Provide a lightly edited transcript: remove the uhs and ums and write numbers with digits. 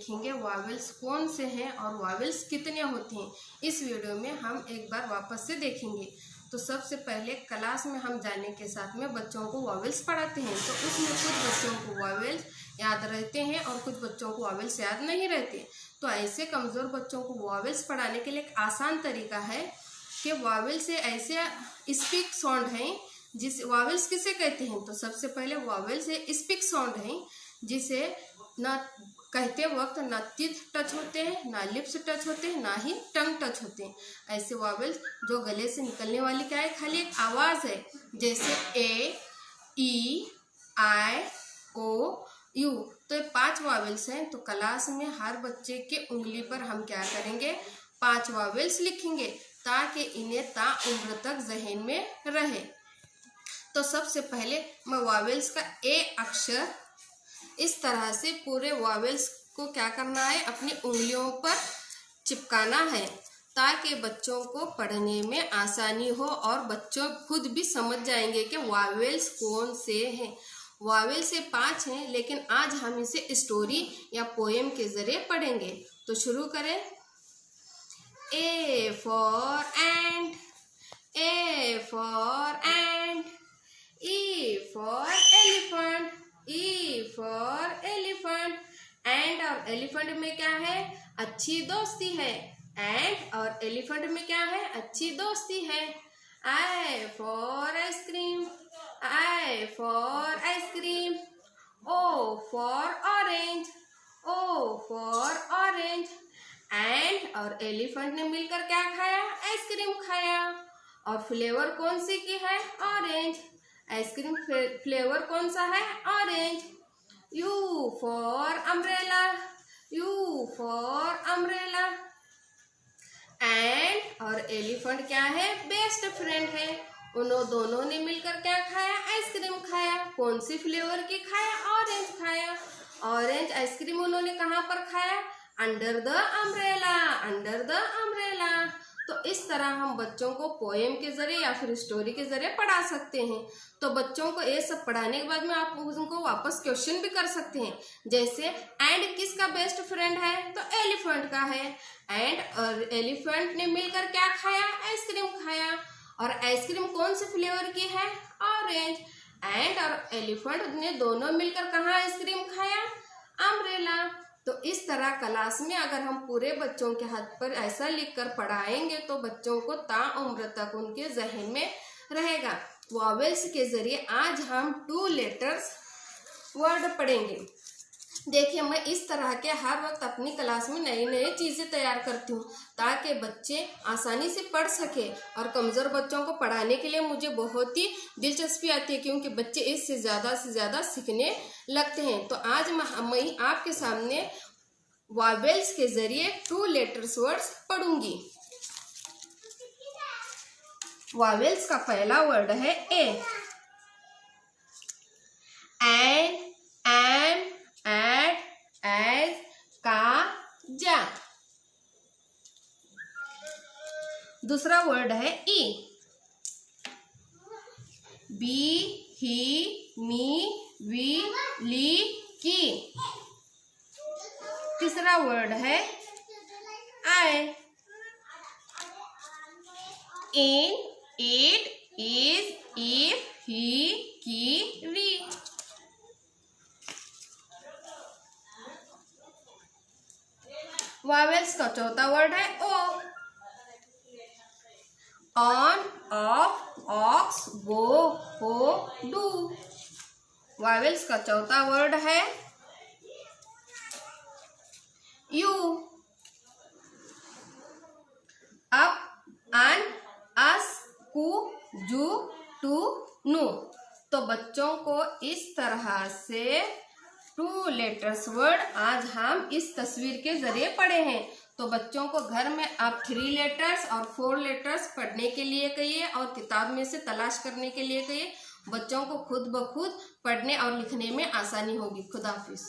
देखेंगे वॉवेल्स कौन से हैं और वॉवेल्स कितने होते हैं। इस वीडियो में हम एक बार वापस से देखेंगे। तो सबसे पहले क्लास में हम जाने के साथ में बच्चों को वॉवेल्स पढ़ाते हैं, तो उसमें कुछ बच्चों को वॉवेल्स याद रहते हैं और कुछ बच्चों को वॉवेल्स याद नहीं रहते। तो ऐसे कमज़ोर बच्चों को वॉवेल्स पढ़ाने के लिए एक आसान तरीका है कि वॉवेल से ऐसे स्पीक साउंड हैं जिस वॉवेल्स किसे कहते हैं। तो सबसे पहले वॉवेल से स्पीक साउंड हैं जिसे ना कहते वक्त ना टीथ टच होते हैं, ना लिप्स टच होते हैं, ना ही टंग टच होते हैं। ऐसे वॉवेल्स जो गले से निकलने वाली क्या है, खाली एक आवाज़ है, जैसे ए, ई, आई, ओ, यू। तो ये 5 वॉवेल्स हैं। तो क्लास में हर बच्चे के उंगली पर हम क्या करेंगे, 5 वॉवेल्स लिखेंगे ताकि इन्हें ताउम्र तक जहन में रहे। तो सबसे पहले मैं वॉवेल्स का ए अक्षर इस तरह से पूरे वॉवेल्स को क्या करना है, अपनी उंगलियों पर चिपकाना है ताकि बच्चों को पढ़ने में आसानी हो और बच्चों खुद भी समझ जाएंगे कि वॉवेल्स कौन से हैं। वॉवेल से 5 हैं, लेकिन आज हम इसे स्टोरी या पोएम के जरिए पढ़ेंगे। तो शुरू करें। A for ant, A for ant, E for elephant, E for elephant. Ant और एलिफेंट में क्या है, अच्छी दोस्ती है। एंट और एलिफेंट में क्या है, अच्छी दोस्ती है। I for ice cream, I for ice cream. O for orange, O for orange. Ant और एलिफेंट ने मिलकर क्या खाया, आइसक्रीम खाया। और फ्लेवर कौन सी की है, ऑरेंज। आइसक्रीम फ्लेवर कौन सा है, orange. U for umbrella, U for umbrella. Ant और एलिफेंट क्या है, बेस्ट फ्रेंड है। उन्होंने दोनों ने मिलकर क्या खाया, आइसक्रीम खाया। कौन सी फ्लेवर की खाया, ऑरेंज खाया। ऑरेंज आइसक्रीम उन्होंने कहाँ पर खाया, under the umbrella, under the umbrella. तो इस तरह हम बच्चों को पोएम के जरिए या फिर स्टोरी के जरिए पढ़ा सकते हैं। तो बच्चों को ये सब पढ़ाने के बाद में आप उनको वापस क्वेश्चन भी कर सकते हैं, जैसे एंड किसका बेस्ट फ्रेंड है, तो एलिफेंट का है। एंड और एलिफेंट ने मिलकर क्या खाया, आइसक्रीम खाया। और आइसक्रीम कौन से फ्लेवर की है, ऑरेंज। एंड और एलिफेंट ने दोनों मिलकर कहाँ आइसक्रीम खाया, अम्ब्रेला। तो इस तरह क्लास में अगर हम पूरे बच्चों के हाथ पर ऐसा लिखकर पढ़ाएंगे तो बच्चों को ताउम्र तक उनके जहन में रहेगा। वॉवेल्स के जरिए आज हम 2 लेटर्स वर्ड पढ़ेंगे। देखिए, मैं इस तरह के हर वक्त अपनी क्लास में नई नई चीज़ें तैयार करती हूँ ताकि बच्चे आसानी से पढ़ सके। और कमज़ोर बच्चों को पढ़ाने के लिए मुझे बहुत ही दिलचस्पी आती है, क्योंकि बच्चे इससे ज़्यादा सीखने लगते हैं। तो आज मैं आपके सामने वॉवेल्स के जरिए 2 लेटर्स वर्ड्स पढ़ूंगी। वॉवेल्स का पहला वर्ड है ए। एन, एम, एट, एज, का, जा। दूसरा वर्ड है ई। बी, ही, मी, वी, ली, की। तीसरा वर्ड है आई। इन, इट, इज, इफ, ही, की, वी। वॉवेल्स का चौथा वर्ड है ओ। ऑन, ऑफ, ऑक्स, गो, हो, डू। वॉवेल्स का चौथा वर्ड है यू। अप, अन, अस, कु, जू, टू, नु। तो बच्चों को इस तरह से 2 लेटर्स वर्ड आज हम इस तस्वीर के जरिए पढ़े हैं। तो बच्चों को घर में आप 3 लेटर्स और 4 लेटर्स पढ़ने के लिए कहिए और किताब में से तलाश करने के लिए कहिए। बच्चों को खुद ब खुद पढ़ने और लिखने में आसानी होगी। खुदा हाफिज।